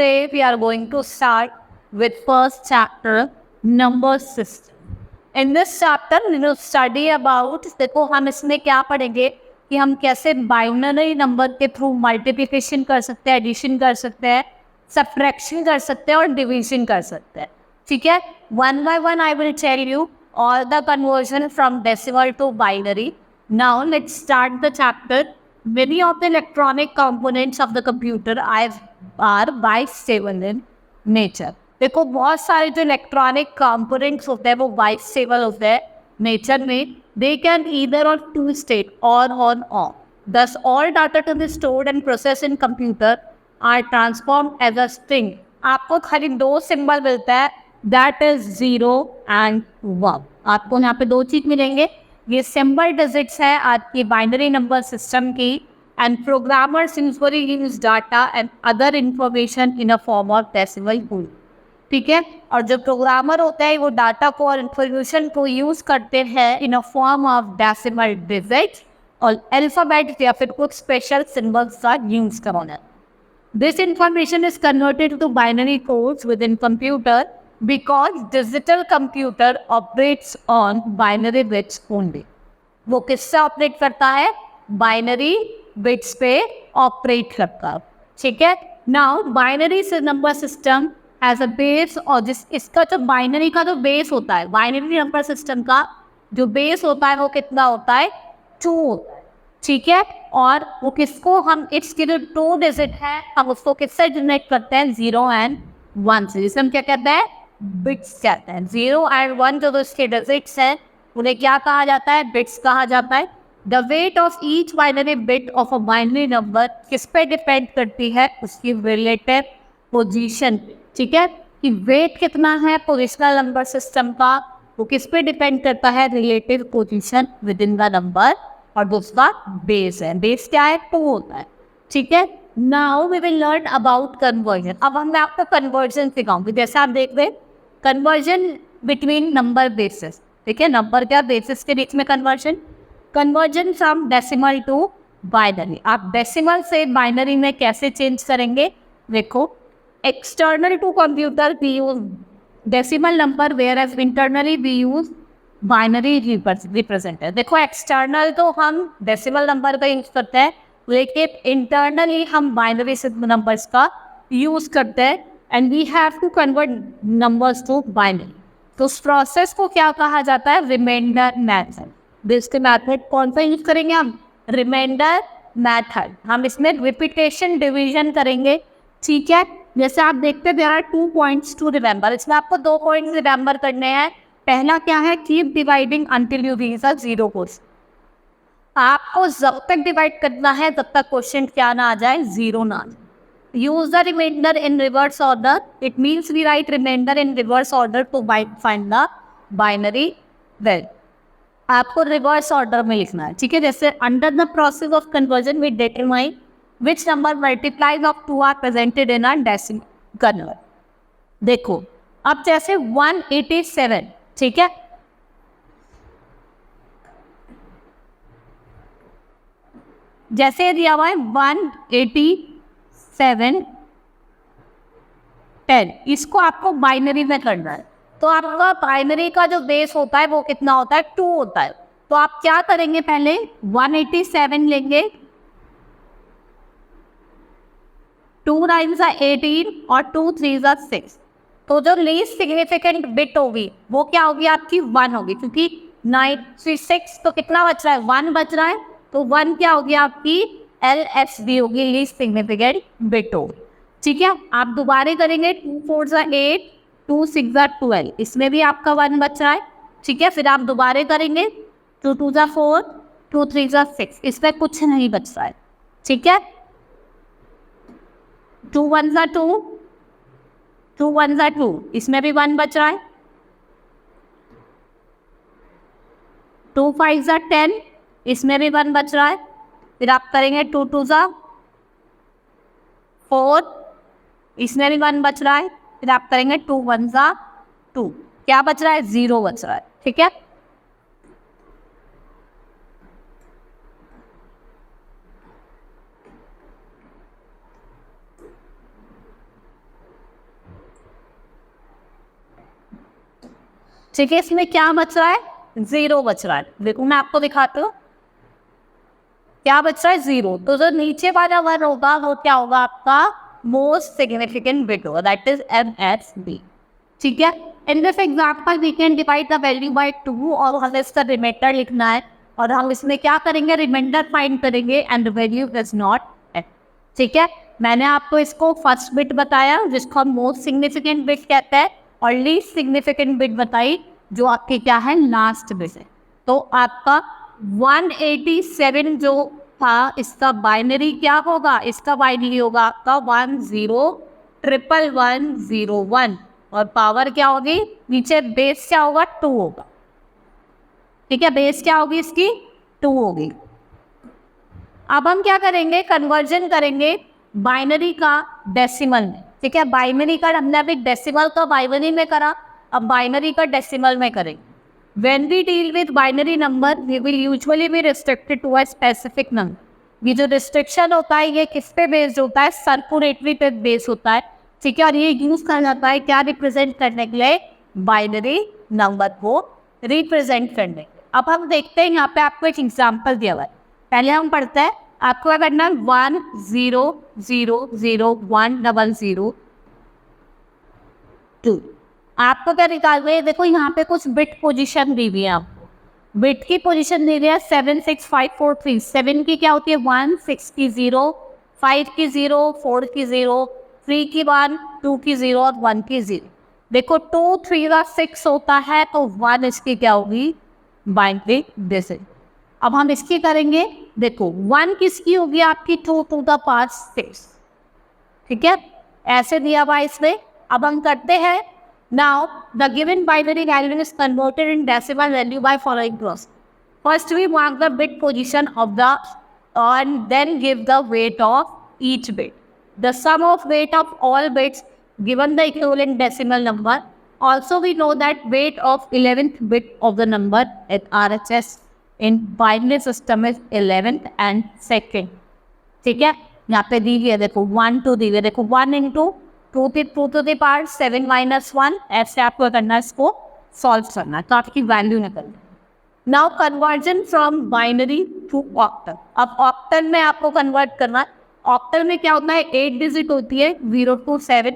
today we are going to start with first chapter, number system. In this chapter we will study about, देखो हम इसमें क्या पढ़ेंगे कि हम कैसे बाइनरी नंबर के थ्रू मल्टीप्लिकेशन कर सकते हैं, एडिशन कर सकते हैं, सब्ट्रैक्शन कर सकते हैं और डिवीजन कर सकते हैं. ठीक है, one by one I will tell you all the conversion from decimal to binary. Now let's start the chapter. Many of the electronic components of the computer are bistable in nature. देखो बहुत सारे जो electronic components होते हैं वो bistable होते हैं nature में. They can either on two state on off. Thus all data to be stored and processed in computer are transformed as a string. आपको खाली दो सिंबल मिलता है, दैट इज 0 and 1. आपको यहाँ पे दो चीज मिलेंगे. ये सिंबल डिजिट्स है आपकी बाइनरी नंबर सिस्टम की. And programmers usually use data and other information in a form of decimal code. ठीक है, और जो प्रोग्रामर होते हैं वो डाटा को और इंफॉर्मेशन को यूज करते हैं in a form of decimal digits और अल्फाबेट या फिर कुछ स्पेशल सिंबल्स का यूज करना. This information is converted to binary codes within computer because digital computer operates on binary bits only. वो किससे ऑपरेट करता है? बाइनरी बिट्स पे ऑपरेट करता है. ठीक है, now binary number system as a base, और इसका जो बाइनरी का जो बेस होता है, बाइनरी नंबर सिस्टम का जो बेस होता है वो कितना होता है? 2 होता है. ठीक है, और वो किसको हम इसके जो 2 डिजिट है हम उसको किससे जनरेट करते हैं? 0 and 1 से. जिसे हम क्या कहते हैं? बिट्स कहते हैं. 0 and 1 जो इसके डिजिट्स हैं उन्हें क्या कहा जाता है? बिट्स कहा जाता है. The weight of each binary bit of a binary number किस पे डिपेंड करती है? उसकी रिलेटिव पोजीशन पे. ठीक है, कि वेट कितना है पोजिशनल नंबर सिस्टम का, वो किस पे डिपेंड करता है? Relative position with in the number. और दूसरा बेस है. बेस क्या है? 2 होता है. ठीक है, now we will learn about conversion. अब हम मैं आपको कन्वर्जन सिखाऊंगी. जैसे आप देख रहे हैं कन्वर्जन बिटवीन नंबर बेसिस. ठीक है, नंबर क्या बेसिस के बीच में conversion from decimal to binary. आप डेसिमल से बाइनरी में कैसे चेंज करेंगे? देखो, external to computer we use decimal number whereas internally we use binary representative. देखो, एक्सटर्नल तो हम डेसिमल नंबर का यूज करते हैं, लेकिन इंटरनली हम बाइनरी नंबर्स का यूज करते हैं. And we have to convert numbers to binary. तो उस प्रोसेस को क्या कहा जाता है? Reminder method. इसके मेथड कौन सा यूज करेंगे हम? Remainder method. हम इसमें रिपीटेशन डिवीजन करेंगे. ठीक है, जैसे आप देखते हैं there are 2 points to remember. इसमें आपको 2 पॉइंट्स रिमेंबर करने हैं. पहला क्या है? Keep dividing until you reach a 0 question. आपको जब तक डिवाइड करना है तब तक क्वेश्चन क्या ना आ जाए? 0 ना आ जाए. Use the remainder in reverse order. It means we write remainder in reverse order to find the binary value. आपको रिवर्स ऑर्डर में लिखना है. ठीक है, जैसे under the process of conversion we determine which number multiplies of 2 are presented in a decimal convert. देखो, अब जैसे 187. ठीक है, जैसे दिया हुआ है 187 10. इसको आपको बाइनरी में करना है. तो आपका बाइनरी का जो बेस होता है वो कितना होता है? 2 होता है. तो आप क्या करेंगे? पहले 187 लेंगे, 2 9s are 18 और 2 3s are 6. तो जो लीस्ट सिग्निफिकेंट बिट होगी वो क्या होगी? आपकी 1 होगी, क्योंकि 96 तो कितना बच रहा है? 1 बच रहा है. तो 1 क्या होगी? आपकी LSB होगी, लीस्ट सिग्निफिकेंट बिट होगी. ठीक है, आप दोबारा करेंगे. 2 4s are 8, 2 6s are 12. इसमें भी आपका 1 बच रहा है. ठीक है, फिर आप दोबारा करेंगे. 2 2s are 4, 2 3s are 6. इसमें कुछ नहीं बच रहा है. ठीक है, 2 1s are 2, 2 1s are 2. इसमें भी 1 बच रहा है. 2 5s are 10. इसमें भी 1 बच रहा है. फिर आप करेंगे 2 2s are 4. इसमें भी 1 बच रहा है. फिर आप करेंगे 2 1s are 2. क्या बच रहा है? 0 बच रहा है. ठीक है, ठीक है, इसमें क्या बच रहा है, 0 बच रहा है। देखो मैं आपको दिखाती हूँ क्या बच रहा है, 0। तो जो नीचे वाला वन होगा वो क्या होगा, आपका मोस्ट सिग्निफिकेंट बिट होगा, दैट इज MSB। ठीक है, in this example we can divide the value by 2 और हमें इसका रिमाइंडर लिखना है और हम इसमें क्या करेंगे, रिमाइंडर फाइंड करेंगे and the value is not n। ठीक है, मैंने आपको इसको फर्स्ट बिट बताया जिसको हम मोस्ट सिग्निफिकेंट बिट कहते हैं और लीस्ट सिग्निफिकेंट बिट बताई जो आपके क्या है, लास्ट बिट है। तो आपका 187 जो था इसका बाइनरी क्या होगा, इसका बाइनरी होगा आपका 10111101 और पावर क्या होगी, नीचे बेस क्या होगा, 2 होगा। ठीक है, बेस क्या होगी इसकी, 2 होगी। अब हम क्या करेंगे, कन्वर्जन करेंगे बाइनरी का डेसिमल में। ठीक है, बाइनरी का हमने अभी डेसिमल का बाइनरी में करा, अब बाइनरी का डेसिमल में करेंगे। When we deal with binary number, we will usually be restricted to a specific number। ये जो रिस्ट्रिक्शन होता है ये किस पे बेस्ड होता है, सर्कुलेटरी पे बेस्ड होता है। ठीक है, और ये यूज करा जाता है क्या, रिप्रेजेंट करने के लिए, बाइनरी नंबर को रिप्रेजेंट करने। अब हम देखते हैं यहाँ पे आपको एक एग्जाम्पल दिया हुआ है। पहले हम पढ़ते हैं, आपको क्या करना है, 10001002। आपको क्या निकालना है, देखो यहाँ पे कुछ बिट पोजीशन दी हुई है, आपको बिट की पोजीशन दी हुई है 76543। 7 की क्या होती है 1, 6 की 0, 5 की 0, 4 की 0, 3 की 1, 2 की 0 और 1 की 0। देखो 2 3 का 6 होता है तो 1 इसकी क्या होगी, बाइनरी डिजिट। अब हम इसकी करेंगे, देखो 1 किसकी होगी आपकी, 2 to the power 6। ठीक है, ऐसे दिया हुआ इसमें। अब हम करते हैं, now the given binary value is converted in decimal value by following process। First we mark the bit position of the and then give the weight of each bit। The sum of weight of all bits given the equivalent decimal number। Also we know that weight of 11th bit of the number at RHS in binary system is 11th and 2nd। ठीक है, यहाँ पे दी गई है, देखो 1 2 दी गई है, देखो 1 into 2 to the power 7 minus 1। ऐसे आपको करना है, इसको सॉल्व करना है तो आपकी वैल्यू निकलनी। Now conversion from binary to octal. अब ऑक्टल में आपको कन्वर्ट करना है। ऑक्टल में क्या होता है, 8 डिजिट होती है, 0 to 7।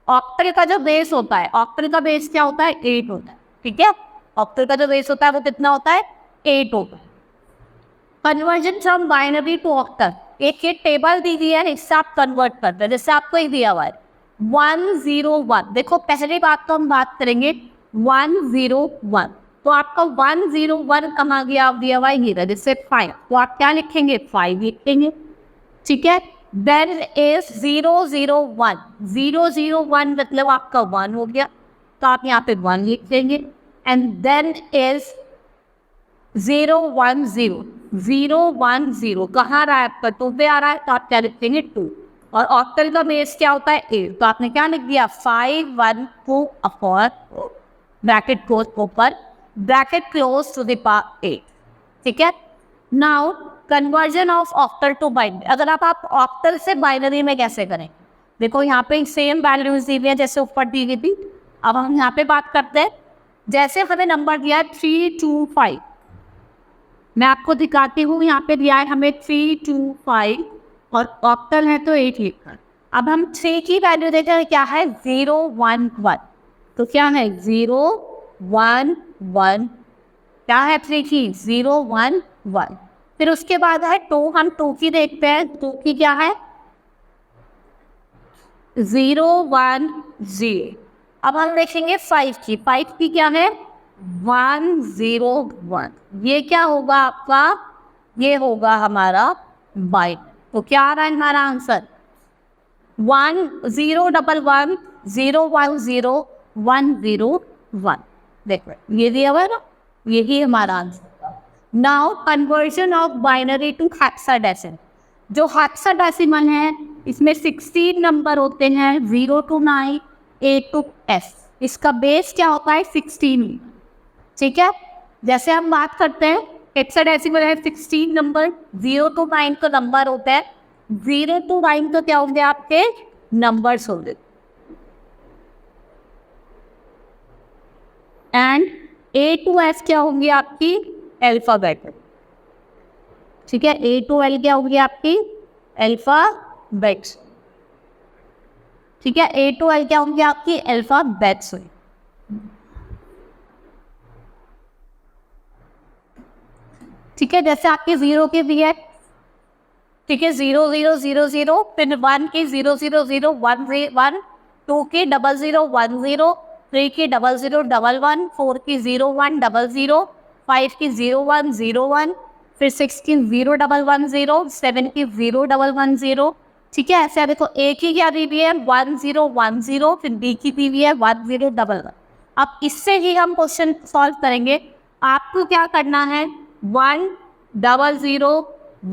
ऑक्टल का जो बेस होता है, ऑक्टल का बेस क्या होता है, 8 होता है। ठीक है, ऑक्टल का जो बेस होता है वो कितना होता है, 8 होता है। Conversion from binary to octal, एक ये टेबल दी गई है, इससे आप कन्वर्ट करते हैं। जैसे आपको एक दिया हुआ है 101। देखो पहली बात तो हम बात करेंगे 101, तो आपका 101 कहाँ गया, आप दिया हुआ है जैसे 5, तो आप क्या लिखेंगे, 5 लिखेंगे। ठीक है, देन इज 001। 001 मतलब आपका 1 हो गया, तो आप यहाँ पे 1 लिख देंगे। And then is 010। 010 कहाँ रहा है आपका, 2 पे आ रहा है, तो आप क्या लिखेंगे, 2। और ऑक्टल का बेस क्या होता है, 8, तो आपने क्या लिख दिया, 512 upon bracket close open bracket close to the power 8। ठीक है, now conversion of octal to binary. अगर आप ऑक्टल से बाइनरी में कैसे करें, देखो यहाँ पे सेम वैल्यूज दी हुई है जैसे ऊपर दी गई थी। अब हम यहाँ पे बात करते हैं, जैसे हमें नंबर दिया है 325, मैं आपको दिखाती हूँ, यहाँ पे दिया है हमें 325 और ऑक्टल है तो 8 लिखकर। अब हम 3 की वैल्यू देते हैं, क्या है 011, तो क्या है 011, क्या है 3 की 011। फिर उसके बाद है 2, हम 2 की देखते हैं, 2 की क्या है 010। अब हम देखेंगे 5 की, 5 की क्या है 101। ये क्या होगा आपका, ये होगा हमारा बाइट। तो क्या आ रहा है हमारा आंसर 10110101। देखो ये दिया हुआ है ना, यही हमारा answer. Now conversion of binary to hexadecimal. जो हेक्साडेसिमल है इसमें 16 नंबर होते हैं, 0 to 9, A to S। इसका बेस क्या होता है 16। ठीक है, जैसे हम बात करते हैं हेक्साडेसिमल है 16 नंबर, 0 to 9 का नंबर होता है, 0 to 9 तो क्या होंगे आपके नंबर्स होंगे। एंड A to S क्या होंगी आपकी अल्फाबेट, ठीक है, A to L क्या होगी आपकी अल्फाबेट्स, ठीक है, A to L क्या होंगी आपकी अल्फाबेट्स। ठीक है, जैसे आपके 0 के भी है, ठीक है, 0 0 0 0, फिर 1 के 0 0 0 1 1, 2 के 0 0 1 0, 3 के 0 0 1 1, 4 की 0 1 0 0, 5 की 0 1 0 1, फिर 6 की 0 1 1 0, 7 की 0 1 1 0। ठीक है, ऐसे देखो A की क्या दी हुई है 1 0 1 0, फिर B की दी हुई है 1 0 1 1। अब इससे ही हम क्वेश्चन सॉल्व करेंगे। आपको क्या करना है 1 0 0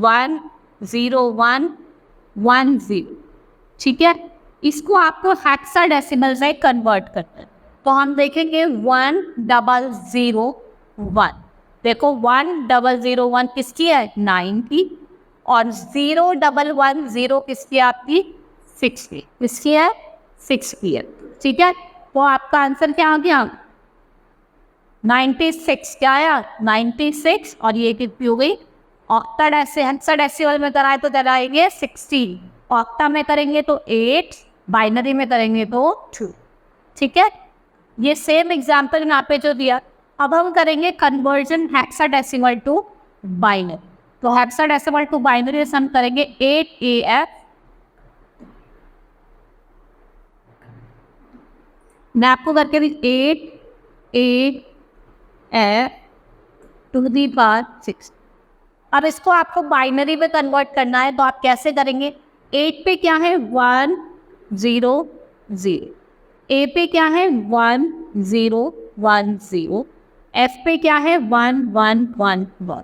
1 0 1 1 0, ठीक है, इसको आपको हेक्साडेसिमल में कन्वर्ट करना है। तो हम देखेंगे 1 0 0 1, देखो 1 0 0 1 किसकी है 9 की, और 0 1 1 0 किसकी है आपकी 6 की, किसकी है 6 की है। ठीक है, तो आपका आंसर क्या आ गया 96, क्या आया 96, और ये कितनी हो गई हेक्साडेसिमल में कराए तो कराएंगे 16, ऑक्टा में करेंगे तो 8, बाइनरी में करेंगे तो 2। ठीक है, ये सेम एग्जांपल यहाँ पे जो दिया। अब हम करेंगे कन्वर्जन हेक्साडेसिमल टू बाइनरी। तो हेक्साडेसिमल टू बाइनरी से हम करेंगे 8AF, मैं आपको करके दी 8AF टू दी पावर 6। अब इसको आपको बाइनरी में कन्वर्ट करना है, तो आप कैसे करेंगे 8 पे क्या है 1 0 0, A पे क्या है 1 0 1 0, F पे क्या है 1 1 1 1।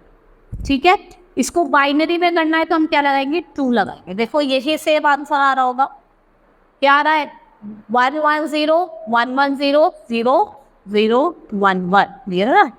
ठीक है, इसको बाइनरी में करना है तो हम क्या लगाएंगे 2 लगाएंगे। देखो यही सेम आंसर आ रहा होगा, क्या आ रहा है 1 1 0 1 1 0 0 0 1 1, क्लियर है।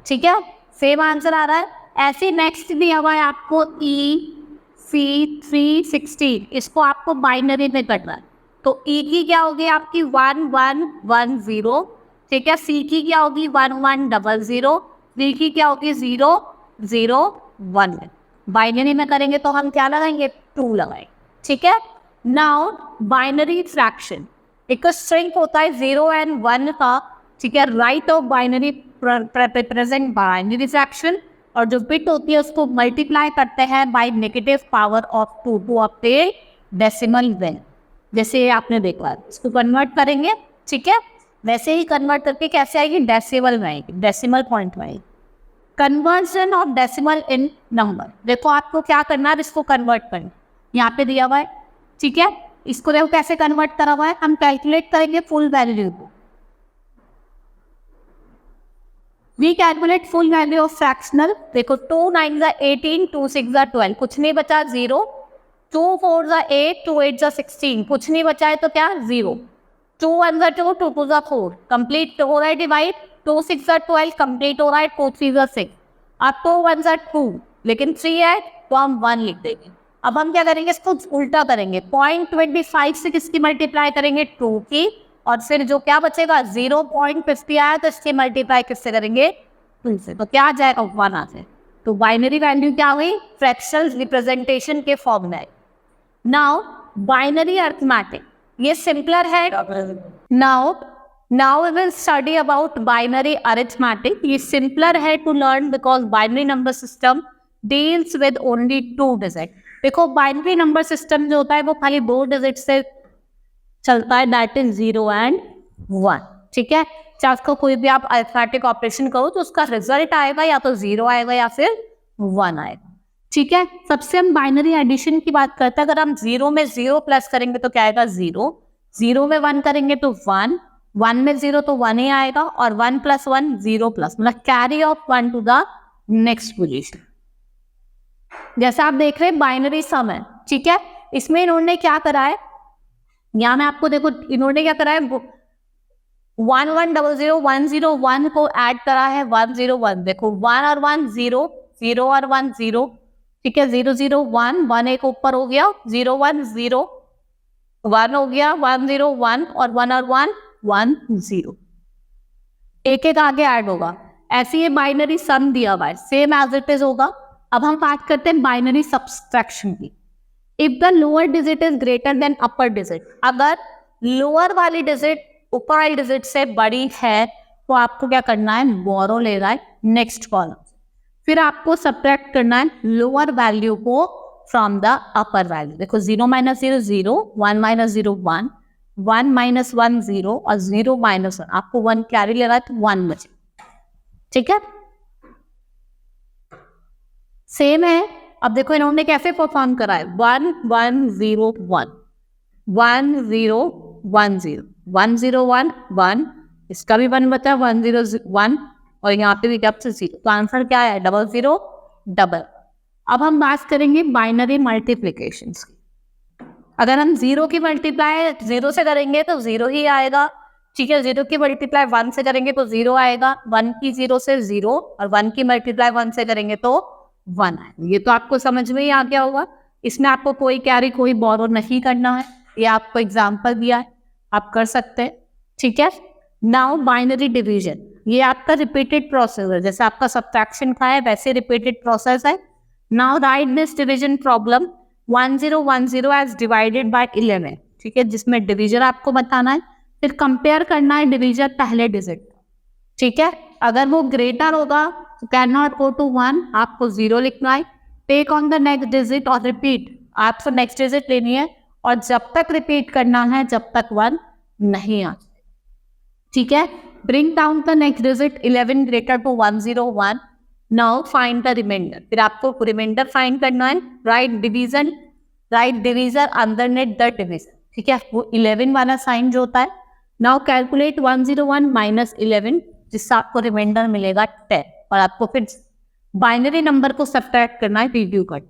ठीक है, सेम आंसर आ रहा है। ऐसे नेक्स्ट दिया हुआ है आपको EC316, इसको आपको बाइनरी में करना है। तो E की क्या होगी आपकी 1 1 1 0, ठीक है, C की क्या होगी 1 1 0 0, D की क्या होगी 0 0 1 1। बाइनरी में करेंगे तो हम क्या लगाएंगे 2 लगाएंगे। ठीक है, नाउ बाइनरी फ्रैक्शन, एक स्ट्रिंग होता है 0 एंड 1 का, ठीक है, right of binary present binary fraction, और जो बिट होती है उसको मल्टीप्लाई करते हैं by negative power of 2 to obtain decimal value. जैसे आपने देखा, इसको कन्वर्ट करेंगे, ठीक है, वैसे ही कन्वर्ट करके कैसे आएगी डेसिमल में आएगी, डेसिमल पॉइंट में आएगी। Conversion of decimal in number, देखो आपको क्या करना है, इसको कन्वर्ट करना, यहाँ पे दिया हुआ है, ठीक है, इसको देखो कैसे कन्वर्ट करा हुआ है, हम कैलकुलेट करेंगे फुल वैल्यू को। We calculate full value of fractional, देखो 2 9 18, 2 6 12, कुछ नहीं बचा 0, 2 4 8, 2 8 16, कुछ नहीं बचा है तो क्या 0, 2 1 2, 2 2 4, कंप्लीट हो रहा है डिवाइड, 2 6 12, कंप्लीट हो रहा है, 2 3 6, अब 2 1 2, लेकिन 3 है तो हम 1 लिख देंगे। अब हम क्या करेंगे, इसको उल्टा करेंगे, 0.25 से किसकी मल्टीप्लाई करेंगे 2 की, और फिर जो क्या बचेगा 0.50 आया तो इसके मल्टीप्लाई किससे करेंगे 2 से, तो क्या आ जाएगा 1 आ जाए। तो बाइनरी वैल्यू क्या हुई फ्रैक्शनल रिप्रेजेंटेशन के फॉर्म में। नाउ बाइनरी अरिथमेटिक, ये सिंपलर है। Now we will study about binary arithmetic, ये सिंपलर है to learn because binary number system deals with only 2 digit. देखो बाइनरी नंबर सिस्टम जो होता है वो खाली 2 डिजिट से चलता है, दैट इज 0 एंड 1। ठीक है, चाहे उसको कोई भी आप अरिथमेटिक ऑपरेशन करो तो उसका रिजल्ट आएगा या तो 0 आएगा या फिर 1 आएगा। ठीक है, सबसे हम बाइनरी एडिशन की बात करते हैं, अगर हम 0 में 0 प्लस करेंगे तो क्या आएगा 0, 0 में 1 करेंगे तो 1, 1 में 0 तो 1 ही आएगा, और 1 + 1 0 प्लस, मतलब carry of 1 to the next position. जैसा आप देख रहे हैं बाइनरी सम है, ठीक है, इसमें इन्होंने क्या करा है, यहाँ में आपको देखो इन्होंने क्या करा है 1 1 0 0 1 0 1 को ऐड करा है 1 0 1, देखो 1 और 1 0, 0 और 1 0, ठीक है, 0 0 1 1 एक ऊपर हो गया, 0 1 0, 1 हो गया, 1 0 1 और 1 और 1 1 0, एक एक आगे ऐड होगा। ऐसे ये बाइनरी सम दिया हुआ है, सेम एज इट इज होगा। अब हम बात करते हैं बाइनरी सब्सट्रैक्शन की। If the lower digit is greater than upper digit, अगर लोअर वाली डिजिट ऊपर वाली डिजिट से बड़ी है तो आपको क्या करना है, बोरो ले रहा है नेक्स्ट कॉलम। फिर आपको सब्ट्रैक्ट करना है लोअर वैल्यू को फ्रॉम द अपर वैल्यू। देखो 0 - 0 0, 1 - 0 1, 1 - 1 0 और 0 - 1, आपको 1 कैरी ले रहा है तो 1 बचे। ठीक है, सेम है। अब देखो इन्होंने कैसे परफॉर्म करा है, 1 1 0 1, 1 0 1 0, 1 0 1 1, इसका भी 1 बचा, 1 0 1 और यहाँ पे भी क्या 0। तो आंसर क्या है, 0 0 डबल। अब हम बात करेंगे बाइनरी मल्टीप्लिकेशंस की। अगर हम 0 की मल्टीप्लाई 0 से करेंगे तो 0 ही आएगा। ठीक है, 0 की मल्टीप्लाई 1 से करेंगे तो 0 आएगा, 1 की 0 से 0 और 1 की मल्टीप्लाई 1 से करेंगे तो 1 आएगा। ये तो आपको समझ में ही आ गया होगा। इसमें आपको कोई कैरी कोई बोरो नहीं करना है, ये आपको एग्जाम्पल दिया है, आप कर सकते हैं। ठीक है, नाउ बाइनरी डिवीजन, ये आपका रिपीटेड प्रोसेस है, जैसे आपका सब्ट्रैक्शन का है वैसे रिपीटेड प्रोसेस है। Now write this division problem, 1 0 1 0 as divided by 11। ठीक है, जिसमें डिवीजन आपको बताना है, फिर कंपेयर करना है डिवीजन पहले डिजिट। ठीक है, अगर वो ग्रेटर होगा तो कैन नॉट गो टू 1, आपको 0 लिखना है। Take on the next digit और रिपीट, आपको नेक्स्ट डिजिट लेनी है और जब तक रिपीट करना है जब तक 1 नहीं आ। ठीक है, bring down the next digit 11 greater to 1 0 1, now find the remainder. फिर आपको रिमाइंडर फाइंड करना है, write divisor underneath the divisor. ठीक है, वो 11 वाला साइन जो होता है। नाउ कैलकुलेट 1 0 1 माइनस 11, जिससे आपको रिमाइंडर मिलेगा 10 और आपको फिर बाइनरी नंबर को सब्ट्रैक्ट करना है, रिड्यू कर।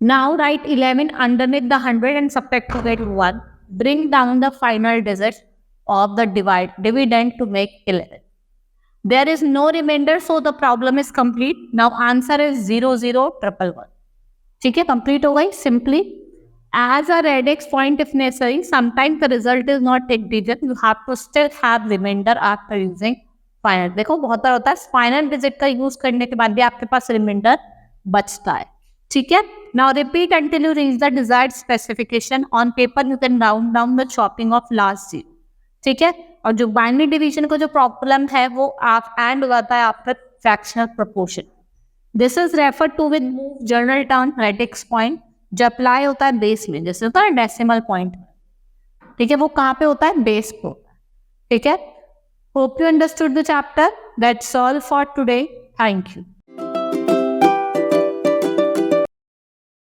Now write 11 underneath the 100 and subtract to get 1, bring down the final digit of the dividend to make 11. There is no remainder, so the problem is complete. Now answer is 0 0 1 1. ठीक है, complete हो गई। Simply as a radix point if necessary, sometimes the result is not take digit, you have to still have remainder after using final। देखो बहुत बार होता है final digit का use करने के बाद भी आपके पास रिमाइंडर बचता है। ठीक है, now repeat until you reach the desired specification. On paper you can round down the chopping of last zero। ठीक है, और जो बाइनरी डिवीजन को जो प्रॉब्लम है वो आप एंड हो जाता है after fractional proportion. This is refer to with move general term radix point, जो अप्लाई होता है बेस में, जैसे होता है डेसिमल पॉइंट। ठीक है, वो कहाँ पे होता है, बेस पे होता है। ठीक है, hope you understood the chapter. That's all for today, thank you.